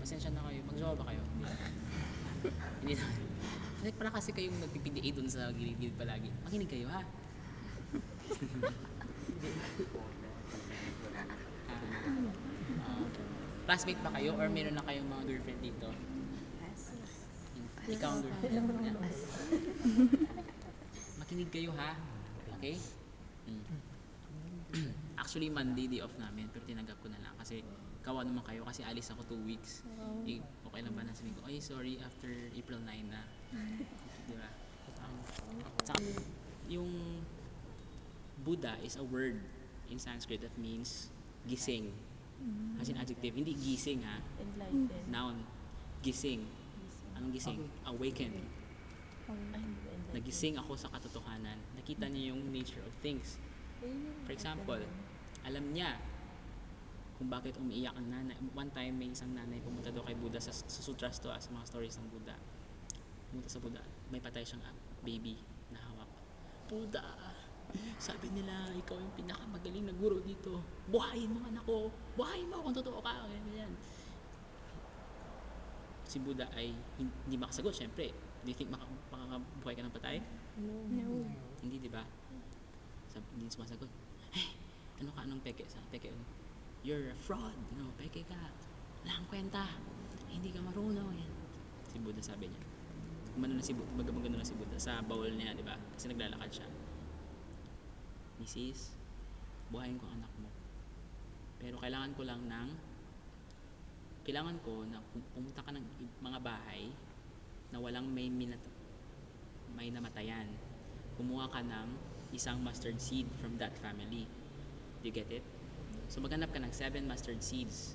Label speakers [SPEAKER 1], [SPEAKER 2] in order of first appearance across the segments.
[SPEAKER 1] pasensya na kayo. Mag-jowa ba kayo? Hindi. Hindi na. Hindi pala kasi kayong nagpipDA dun sa gilid-gilid palagi. Makinig kayo ha. Ah, classmate ba kayo or meron na kayong mga girlfriend dito? Ikaw ang girlfriend. Makinig kayo ha. Okay? Actually, Monday day off namin pero tinanggap ko na lang kasi kawa naman kayo kasi alis ako 2 weeks. Eh, okay lang ba na sabihin ko, ay sorry after April 9 na. Di ba? Tsaka, yung Buddha is a word in Sanskrit that means gising. As in adjective, hindi gising ha.
[SPEAKER 2] Enlightened.
[SPEAKER 1] Noun, gising. Anong gising? Awaken. Nagising ako sa katotohanan. Nakita niya yung nature of things. For example, alam niya kung bakit umiiyak ang nanay. One time, may isang nanay pumunta daw kay Buddha sa sutras to, sa mga stories ng Buddha. Pumunta sa Buddha, may patay siyang baby na hawak. Buddha, sabi nila, ikaw yung pinakamagaling na guro dito. Buhayin mo anak ko. Buhayin mo kung totoo ka. Ganyan. Si Buddha ay hindi makasagot, syempre. Do you think makakabuhay ka ng patay?
[SPEAKER 2] No.
[SPEAKER 1] Hindi, di ba? Hindi sumasagot. Hey, ano ka? Anong peke? Sa peke? You're a fraud. No, peke ka. Wala kang kwenta. Hindi ka marunong. Yan. Si Buddha sabi niya. Gumano na si Buddha, magano na si Buddha sa bawal niya, di ba? Kasi naglalakad siya. Mrs., buhayin ko ang anak mo. Pero kailangan ko na pumunta ka ng mga bahay na walang may namatayan. Kumuha ka ng isang mustard seed from that family. Do you get it? So maghanap ka ng 7 mustard seeds.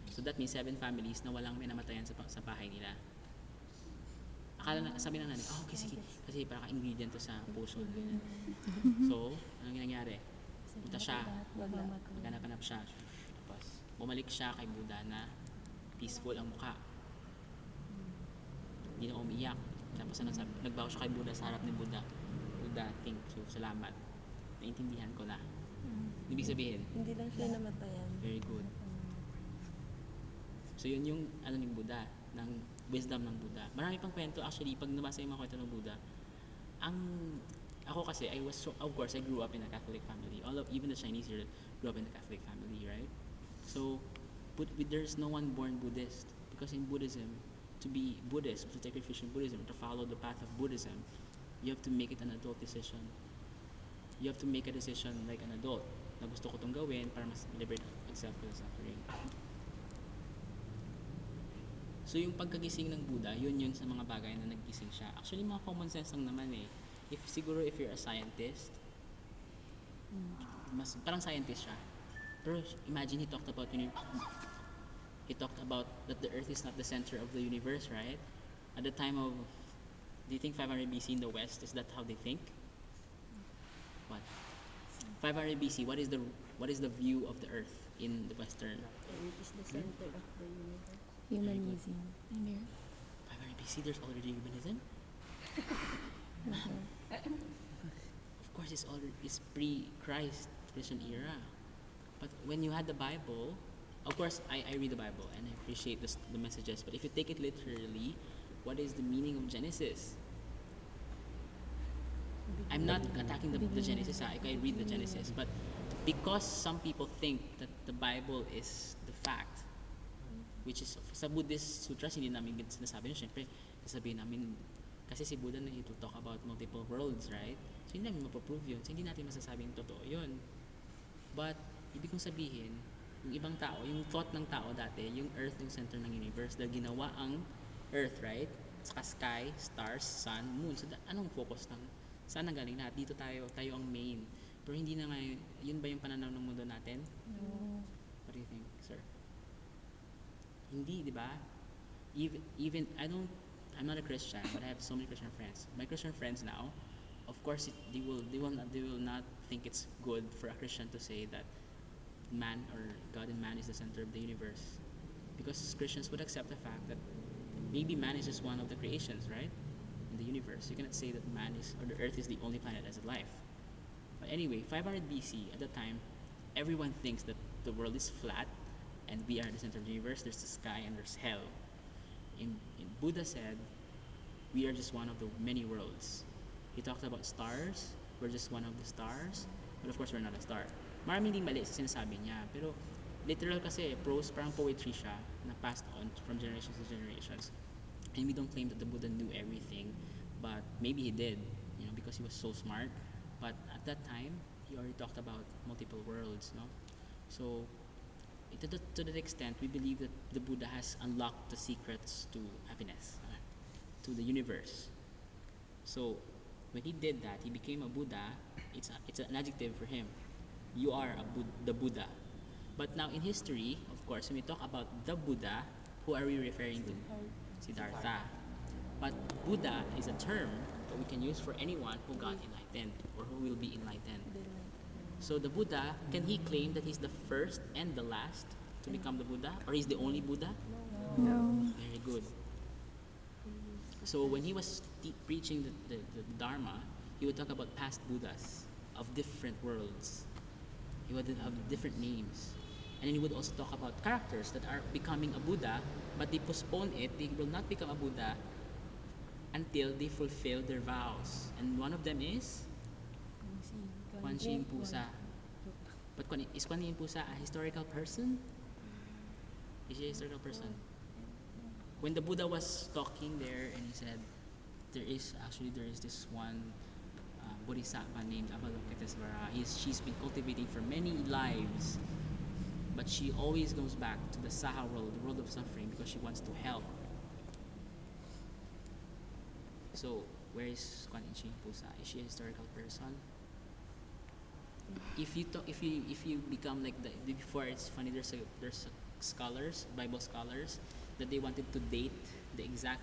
[SPEAKER 1] So that means 7 families na walang may namatayan sa bahay nila. Sabi ng nanay, okay, sige. Kasi para ingredient to sa potion. So, anong nangyari? Punta siya. Maghanap siya. Tapos, bumalik siya kay Buddha na peaceful ang mukha. Hindi na umiiyak. Tapos nagbawa siya kay Buddha sa harap ni Buddha. Buddha, thank you, salamat. Naintindihan ko na. Ibig sabihin,
[SPEAKER 2] Hindi lang siya namatayan.
[SPEAKER 1] very good. So yun yung ni Buddha, ng wisdom ng Buddha. Marami pang kwento actually pag nabasa yung mga kwento ng Buddha. Ako kasi of course I grew up in a Catholic family. Even the Chinese here grew up in a Catholic family, right? So there's no one born Buddhist because in Buddhism, to be Buddhist, to take refuge in Buddhism, to follow the path of Buddhism, you have to make it an adult decision. You have to make a decision like an adult na gusto ko itong gawin para mas liberate myself from suffering. So yung pagkagising ng Buddha, yun sa mga bagay na naggising siya. Actually, mga common sense lang naman eh. Siguro if you're a scientist, parang scientist siya. Pero imagine he talked about that the earth is not the center of the universe, right? At the time of, do you think 500 BC in the West, is that how they think? What? 500 BC, what is the view of the earth in the Western?
[SPEAKER 2] Earth is the center of the universe.
[SPEAKER 3] Humanism.
[SPEAKER 1] 500 BC, there's already humanism? Of course, it's pre-Christ, Christian era. But when you had the Bible, of course, I read the Bible and I appreciate the messages. But if you take it literally, what is the meaning of Genesis? I'm not attacking the Genesis. I read the Genesis. But because some people think that the Bible is the fact, which is sa Buddhist sutras, hindi namin sinasabi yun. Siyempre, sasabihin namin, kasi si Buddha na to talk about multiple worlds, right? So hindi namin mapaprove yun. So hindi natin masasabing totoo yun. But, ibig kong sabihin, yung ibang tao, yung thought ng tao dati, yung earth yung center ng universe, dahil ginawa ang earth, right? Saka sky, stars, sun, moon. So anong focus ng, saan nanggaling lahat? Dito tayo ang main. Pero hindi na nga, yun ba yung pananaw ng mundo natin?
[SPEAKER 2] No.
[SPEAKER 1] What do you think, sir? Hindi, di ba? I'm not a Christian, but I have so many Christian friends. My Christian friends now, of course, they will not think it's good for a Christian to say that man or God and man is the center of the universe, because Christians would accept the fact that maybe man is just one of the creations, right? In the universe, you cannot say that the Earth is the only planet that has life. But anyway, 500 BC at the time, everyone thinks that the world is flat and we are the center of the universe. There's the sky and there's hell. In Buddha said, we are just one of the many worlds. He talked about stars. We're just one of the stars. But of course, we're not a star. Maraming ding mali sa sinasabi niya. Pero literal kasi, prose, parang poetry siya na passed on from generations to generations. And we don't claim that the Buddha knew everything, but maybe he did, because he was so smart. But at that time, he already talked about multiple worlds, no? So, to that extent, we believe that the Buddha has unlocked the secrets to happiness, to the universe. So, when he did that, he became a Buddha. It's an adjective for him. You are the Buddha. But now in history, of course, when we talk about the Buddha, who are we referring to? Siddhartha. But Buddha is a term that we can use for anyone who got enlightened or who will be enlightened. So the Buddha, can he claim that he's the first and the last to become the Buddha? Or he's the only Buddha?
[SPEAKER 3] No.
[SPEAKER 1] Very good. So when he was preaching the Dharma, he would talk about past Buddhas of different worlds. He would have different names. And then he would also talk about characters that are becoming a Buddha, but they postpone it. They will not become a Buddha until they fulfill their vows. And one of them is Quan Yin Pusa. But is Quan Yin Pusa a historical person? Is he a historical person? When the Buddha was talking there and he said, there is this one Bodhisattva named Avalokitesvara. She's been cultivating for many lives, but she always goes back to the Saha world, the world of suffering, because she wants to help. So, where is Quan Yin Pusa? Is she a historical person? If you become like before, it's funny. There's scholars, Bible scholars, that they wanted to date the exact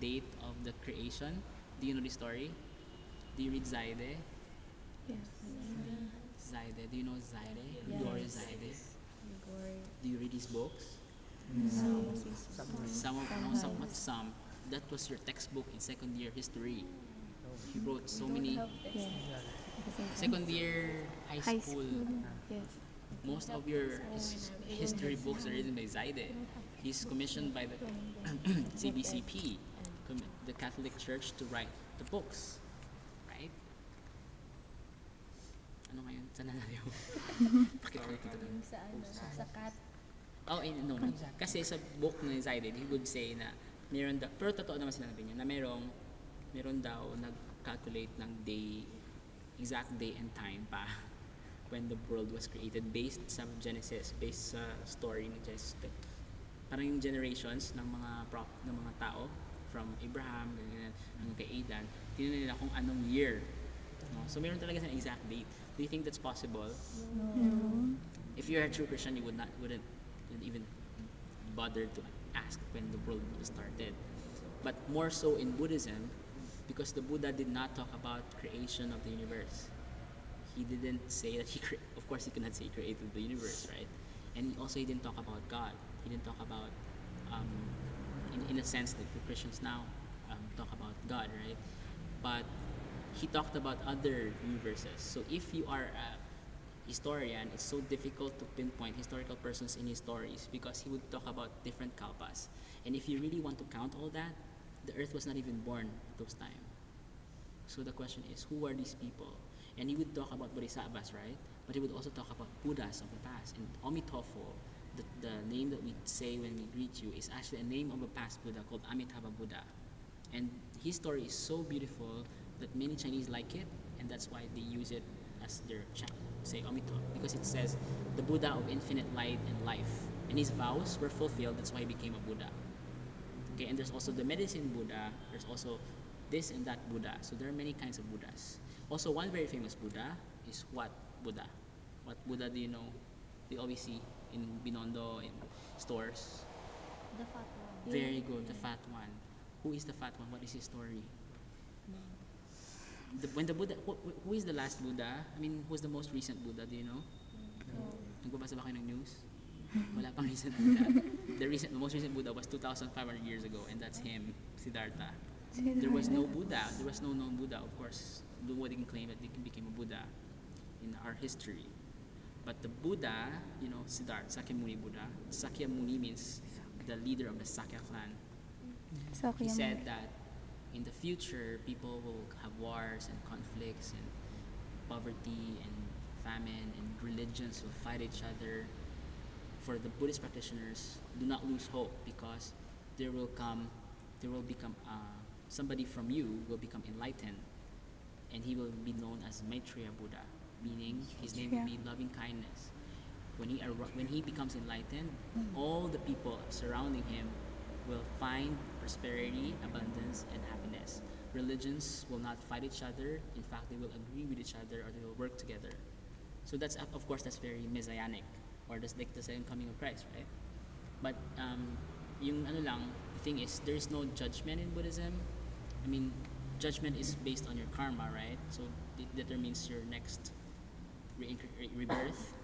[SPEAKER 1] date of the creation. Do you know the story? Do you read Zaide?
[SPEAKER 3] Yes.
[SPEAKER 1] Zaide. Do you know Zaide? Gregorio Zaide. Do you read his books? Some. That was your textbook in second year history. He wrote so many.
[SPEAKER 3] Yes.
[SPEAKER 1] Second year high
[SPEAKER 3] High
[SPEAKER 1] school.
[SPEAKER 3] school. Yes.
[SPEAKER 1] Most of your history books are written by Zaide. He's commissioned by the CBCP, the Catholic Church, to write the books, right? Ano ngayon? Saan na tayo? Pakita tayo.
[SPEAKER 2] Sa cat.
[SPEAKER 1] Oh, no. Kasi sa book ni Zaide, he would say na meron daw, pero totoo naman sinabi niya, na meron daw nag-calculate ng day, exact day and time pa when the world was created based sa Genesis, based sa story ng Genesis. Parang yung generations ng mga tao from Abraham ganyan hanggang kay Adan, tinignan nila kung anong year. No? So meron talaga sa exact date. Do you think that's possible?
[SPEAKER 3] No.
[SPEAKER 1] If you're a true Christian, you wouldn't even bother to ask when the world started. But more so in Buddhism, because the Buddha did not talk about creation of the universe. He didn't say that of course he could not say he created the universe, right? And he didn't talk about God. He didn't talk about, in a sense that the Christians now talk about God, right? But he talked about other universes. So if you are a historian, it's so difficult to pinpoint historical persons in his stories because he would talk about different kalpas. And if you really want to count all that, the earth was not even born at those times. So the question is, who are these people? And he would talk about bodhisattvas, right? But he would also talk about Buddhas of the past. And Amitofo, the name that we say when we greet you, is actually a name of a past Buddha called Amitabha Buddha. And his story is so beautiful that many Chinese like it, and that's why they use it as their say Amito, because it says the Buddha of infinite light and life. And his vows were fulfilled, that's why he became a Buddha. Okay, and there's also the medicine Buddha, there's also this and that Buddha. So there are many kinds of Buddhas. Also, one very famous Buddha is what Buddha? What Buddha do you know? We always see in Binondo, in stores.
[SPEAKER 2] The fat one.
[SPEAKER 1] Very good, the fat one. Who is the fat one? What is his story? When the Buddha, who is the last Buddha? I mean, who's the most recent Buddha? Do you know? Nagbabasa ba kayo ng news? Wala pang recent Buddha. The most recent Buddha was 2,500 years ago, and that's him, Siddhartha. There was no Buddha. There was no known Buddha. Of course, nobody can claim that they became a Buddha in our history. But the Buddha, Siddhartha, Sakyamuni Buddha, Sakyamuni means the leader of the Sakya clan. He said that in the future, people will have wars and conflicts and poverty and famine, and religions will fight each other. For the Buddhist practitioners, do not lose hope, because there will become somebody from you will become enlightened, and he will be known as Maitreya Buddha, meaning his name will be loving kindness. When he becomes enlightened, all the people surrounding him will find prosperity, abundance, and happiness. Religions will not fight each other. In fact, they will agree with each other, or they will work together. So that's, of course, that's very messianic, or that's like the second coming of Christ, right? But yung ano lang, the thing is, there is no judgment in Buddhism. I mean, judgment is based on your karma, right? So it determines your next rebirth,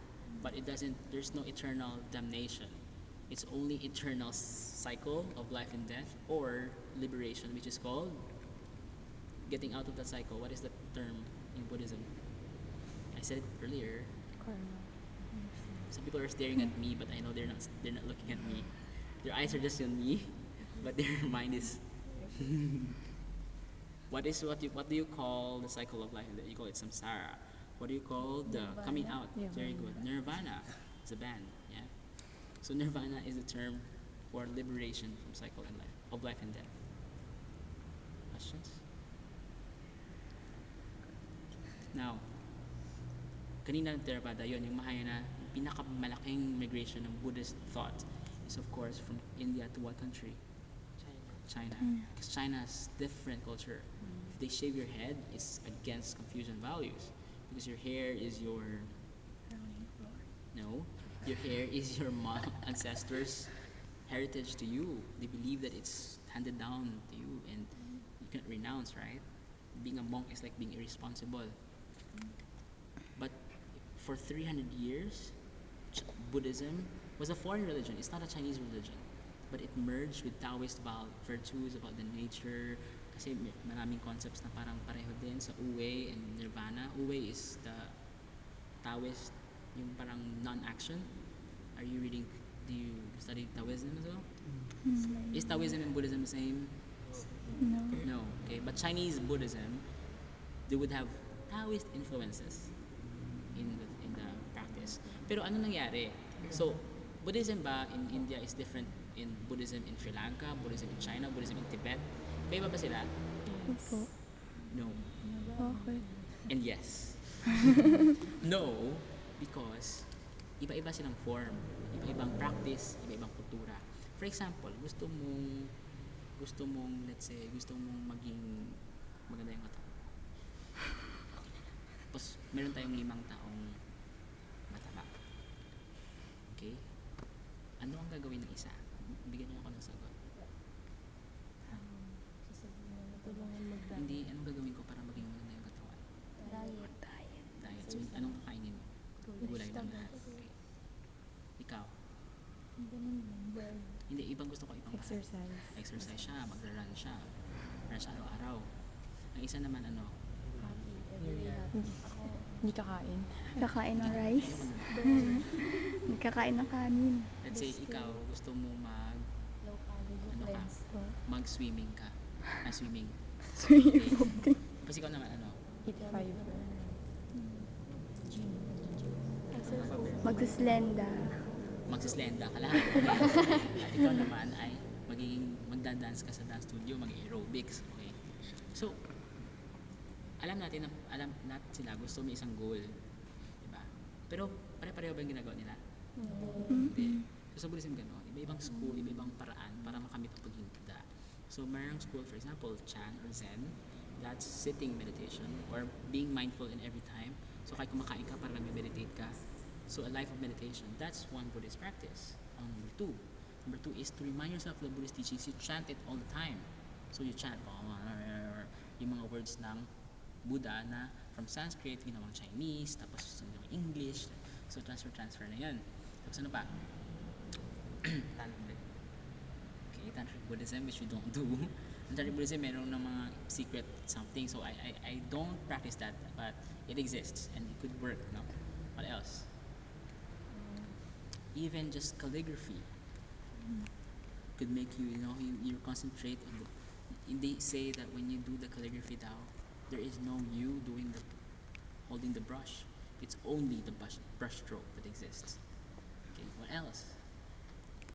[SPEAKER 1] but it doesn't. There's no eternal damnation. It's only eternal cycle of life and death, or liberation, which is called getting out of that cycle. What is the term in Buddhism? I said it earlier.
[SPEAKER 3] Karma.
[SPEAKER 1] Some people are staring at me, but I know they're not. They're not looking at me. Their eyes are just on me, but their mind is. What do you call the cycle of life? You call it samsara. What do you call the coming out? Very good. Nirvana. It's a band. Yeah. So nirvana is the term for liberation from cycle and life of life and death. Questions? Now, kanina ng Theravada, yun, yung Mahayana, yung pinakamalaking migration ng Buddhist thought is of course from India to what country? China. Because China has different culture. If they shave your head, it's against Confucian values. Because your hair is your... No. Your hair is your ancestors' heritage to you. They believe that it's handed down to you and you can't renounce, right? Being a monk is like being irresponsible. But for 300 years, Buddhism was a foreign religion. It's not a Chinese religion. But it merged with Taoist virtues about the nature. Kasi maraming concepts na parang pareho din sa Wu-Wei and Nirvana. Wu-Wei is the Taoist, yung parang non-action. Are you reading, do you study Taoism as well? Is Taoism and Buddhism the same?
[SPEAKER 3] No.
[SPEAKER 1] No. Okay, but Chinese Buddhism, they would have Taoist influences in the practice. Pero ano nangyari? So, Buddhism ba in India is different in Buddhism in Sri Lanka, Buddhism in China, Buddhism in Tibet? Iba ba sila?
[SPEAKER 3] Opo.
[SPEAKER 1] No.
[SPEAKER 3] Bakit?
[SPEAKER 1] And yes. No, because iba-iba silang form, iba-ibang practice, iba-ibang kultura. For example, gusto mong let's say gusto mong maging maganda yung katawan. Tapos meron tayong 5 taong mataba. Okay? Ano ang gagawin ng isa? Bigyan niyo ako ng sagot. Hindi, anong gagawin ko para maging maganda yung katawan?
[SPEAKER 2] Diet.
[SPEAKER 1] Diet. So, anong kakainin mo? Gulay lang lahat. Okay. Ikaw?
[SPEAKER 2] Ganun lang.
[SPEAKER 1] Hindi, ibang gusto ko ibang lahat. Exercise siya, magra-run siya. Run siya araw-araw. Ang isa naman ano?
[SPEAKER 3] Hindi kakain.
[SPEAKER 2] Kakain ng rice.
[SPEAKER 1] Ayoko nun.
[SPEAKER 2] Hindi kakain ng kanin.
[SPEAKER 1] Let's say ikaw gusto mo
[SPEAKER 2] Low carb.
[SPEAKER 1] ano ka? Mag-swimming ka. Swimming.
[SPEAKER 3] Swimming.
[SPEAKER 1] Okay. Tapos ikaw naman ano?
[SPEAKER 3] Eat fiber.
[SPEAKER 2] Magsislenda.
[SPEAKER 1] Magsislenda ka lang. Okay. At ikaw naman ay magda-dance ka sa dance studio, mag-aerobics. Okay. So, alam natin sila gusto may isang goal. Diba? Pero pare-pareho ba yung ginagawa nila? Hindi. So sa Buddhism gano'n, iba-ibang school, iba-ibang paraan para makamit ang pagiging Buddha. So mayroong school, for example, Chan or Zen, that's sitting meditation or being mindful in every time. So kahit kumakain ka, parang nag-meditate ka. So a life of meditation, that's one Buddhist practice. Number two. Number two is to remind yourself of the Buddhist teachings, you chant it all the time. So you chant, yung mga words ng Buddha na from Sanskrit, ginawang Chinese, tapos ginawang English. So transfer na yan. Tapos ano pa? Okay, Tantric Buddhism, which we don't do. In Tantric Buddhism, meron ng mga secret something. So I don't practice that, but it exists and it could work, no? What else? Even just calligraphy could make you, you concentrate on the. They say that when you do the calligraphy Tao, there is no you doing the holding the brush. It's only the brush stroke that exists. Okay, what else?